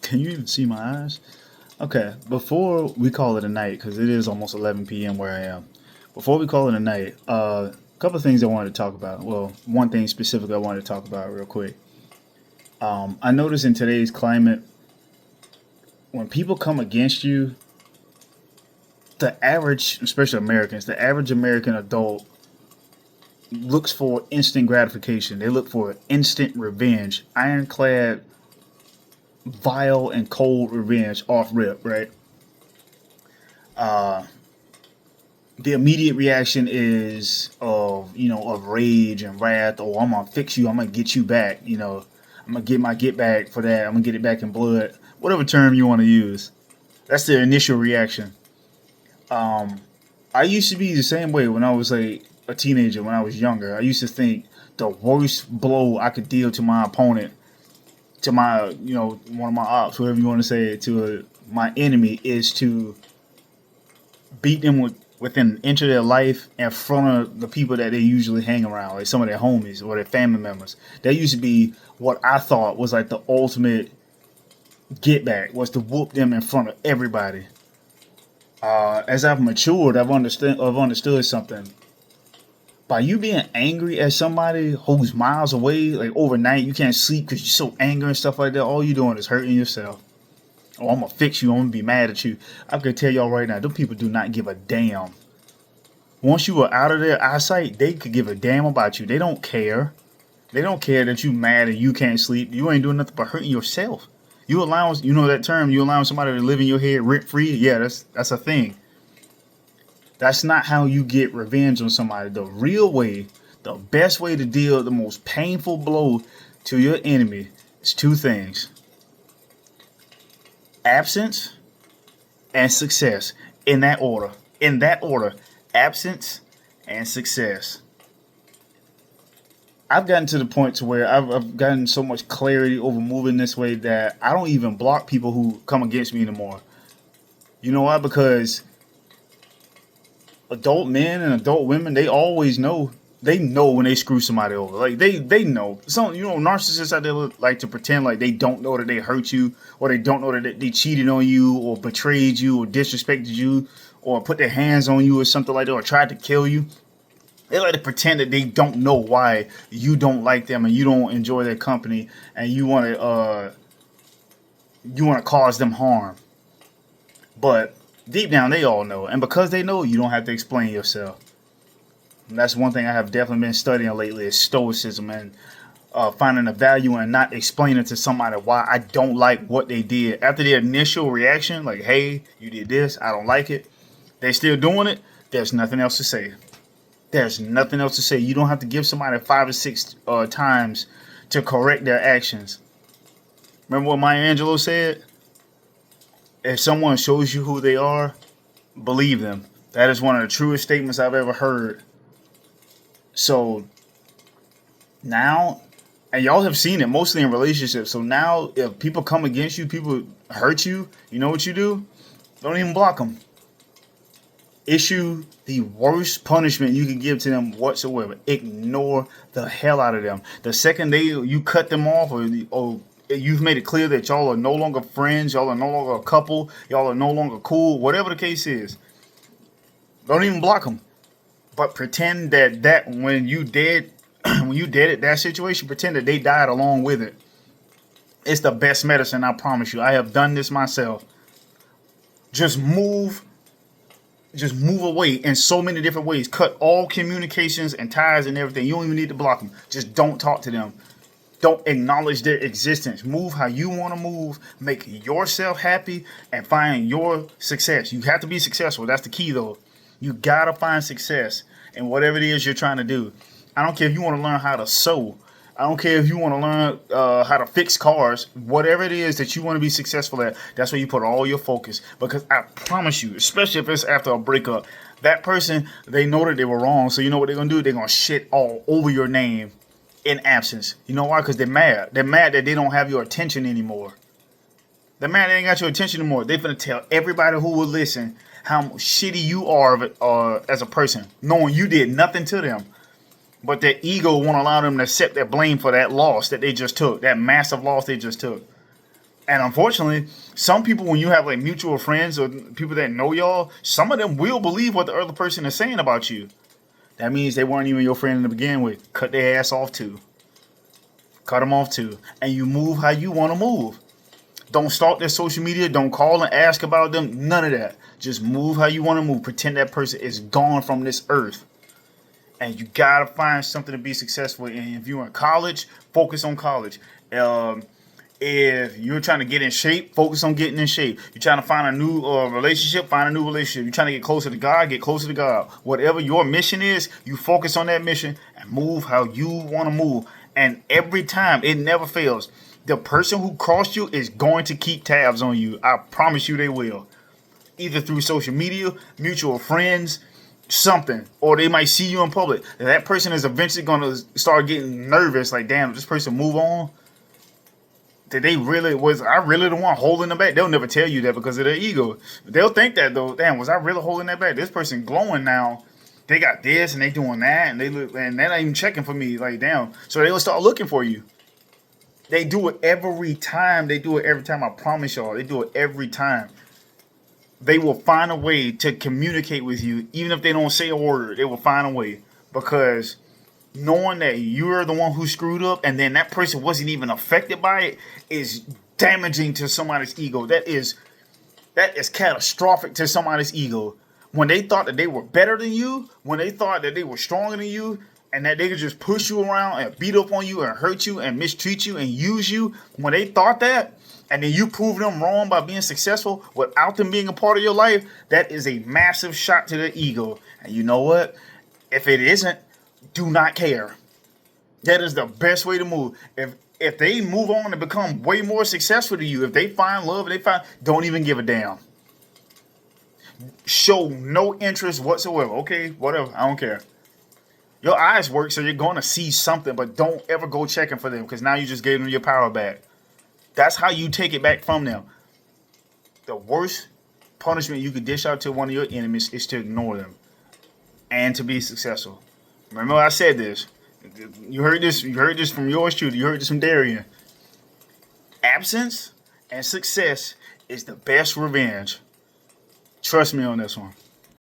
Can you even see my eyes? Okay, before we call it a night, because it is almost 11 p.m. where I am. Before we call it a night, a couple of things I wanted to talk about. Well, one thing specifically I wanted to talk about real quick. I noticed in today's climate, when people come against you, the average, especially Americans, the average American adult looks for instant gratification. They look for instant revenge, ironclad, vile, and cold revenge off rip, right? Uh, the immediate reaction is of rage and wrath. Oh, I'm gonna fix you. I'm gonna get you back. I'm gonna get my get back for that. I'm gonna get it back in blood. Whatever term you want to use. That's the initial reaction. Um, I used to be the same way when I was a teenager. When I was younger, I used to think the worst blow I could deal to my opponent, to my one of my ops, whatever you want to say, to my enemy, is to beat them within an inch of their life in front of the people that they usually hang around, like some of their homies or their family members. That used to be what I thought was like the ultimate get back, was to whoop them in front of everybody. As I've matured, I've understood something. By you being angry at somebody who's miles away, like overnight, you can't sleep because you're so angry and stuff like that. All you're doing is hurting yourself. Oh, I'm gonna fix you. I'm gonna be mad at you. I can tell y'all right now, them people do not give a damn. Once you are out of their eyesight, they could give a damn about you. They don't care. They don't care that you mad and you can't sleep. You ain't doing nothing but hurting yourself. You know that term, you allowing somebody to live in your head rent free? Yeah, that's a thing. That's not how you get revenge on somebody. The real way, the best way to deal the most painful blow to your enemy is two things: absence and success. In that order. In that order. Absence and success. I've gotten to the point to where I've gotten so much clarity over moving this way that I don't even block people who come against me anymore. You know why? Because adult men and adult women, they always know. They know when they screw somebody over. Like they know. Some narcissists out there like to pretend like they don't know that they hurt you, or they don't know that they cheated on you, or betrayed you, or disrespected you, or put their hands on you, or something like that, or tried to kill you. They like to pretend that they don't know why you don't like them and you don't enjoy their company, and you want to cause them harm. But deep down, they all know, and because they know, you don't have to explain yourself. And that's one thing I have definitely been studying lately, is stoicism, and finding the value in not explaining to somebody why I don't like what they did. After the initial reaction, like, hey, you did this, I don't like it, they're still doing it, there's nothing else to say. There's nothing else to say. You don't have to give somebody 5 or 6 times to correct their actions. Remember what Maya Angelou said? If someone shows you who they are, believe them. That is one of the truest statements I've ever heard. So now, and y'all have seen it mostly in relationships. So now, if people come against you, people hurt you, you know what you do? Don't even block them. Issue the worst punishment you can give to them whatsoever. Ignore the hell out of them. The second you cut them off, or you've made it clear that y'all are no longer friends, y'all are no longer a couple, y'all are no longer cool, whatever the case is, don't even block them. But pretend that when you did it, that situation, pretend that they died along with it. It's the best medicine, I promise you. I have done this myself. Just move away in so many different ways. Cut all communications and ties and everything. You don't even need to block them. Just don't talk to them. Don't acknowledge their existence. Move how you want to move. Make yourself happy and find your success. You have to be successful. That's the key, though. You got to find success in whatever it is you're trying to do. I don't care if you want to learn how to sew. I don't care if you want to learn how to fix cars. Whatever it is that you want to be successful at, that's where you put all your focus. Because I promise you, especially if it's after a breakup, that person, they know that they were wrong. So you know what they're going to do? They're going to shit all over your name in absence. You know why? Because they're mad. They're mad that they don't have your attention anymore. They're mad they ain't got your attention anymore. They're going to tell everybody who will listen how shitty you are as a person, knowing you did nothing to them. But their ego won't allow them to accept that blame for that loss that they just took, that massive loss they just took. And unfortunately, some people, when you have like mutual friends or people that know y'all, some of them will believe what the other person is saying about you. That means they weren't even your friend to begin with. Cut their ass off too. Cut them off too. And you move how you want to move. Don't stalk their social media. Don't call and ask about them. None of that. Just move how you want to move. Pretend that person is gone from this earth. And you got to find something to be successful in. If you're in college, focus on college. If you're trying to get in shape, focus on getting in shape. You're trying to find a new relationship, find a new relationship. You're trying to get closer to God, get closer to God. Whatever your mission is, you focus on that mission and move how you want to move. And every time, it never fails. The person who crossed you is going to keep tabs on you. I promise you they will. Either through social media, mutual friends, something. Or they might see you in public. That person is eventually going to start getting nervous. Like, damn, did this person move on? Did they really, was I really the one holding them back? They'll never tell you that because of their ego. They'll think that though. Damn, was I really holding that back? This person glowing now. They got this and they doing that. And they're not even checking for me. Like, damn. So they'll start looking for you. They do it every time. They do it every time. I promise y'all. They do it every time. They will find a way to communicate with you. Even if they don't say a word, they will find a way. Because knowing that you're the one who screwed up and then that person wasn't even affected by it is damaging to somebody's ego. That is catastrophic to somebody's ego. When they thought that they were better than you, when they thought that they were stronger than you, and that they could just push you around and beat up on you and hurt you and mistreat you and use you, when they thought that, and then you prove them wrong by being successful without them being a part of your life, that is a massive shot to their ego. And you know what? If it isn't, do not care. That is the best way to move. If they move on and become way more successful to you, if they find love, don't even give a damn. Show no interest whatsoever. Okay, whatever. I don't care. Your eyes work, so you're going to see something, but don't ever go checking for them because now you just gave them your power back. That's how you take it back from them. The worst punishment you could dish out to one of your enemies is to ignore them and to be successful. Remember I said this. You heard this. You heard this from yours truly. You heard this from Darian. Absence and success is the best revenge. Trust me on this one.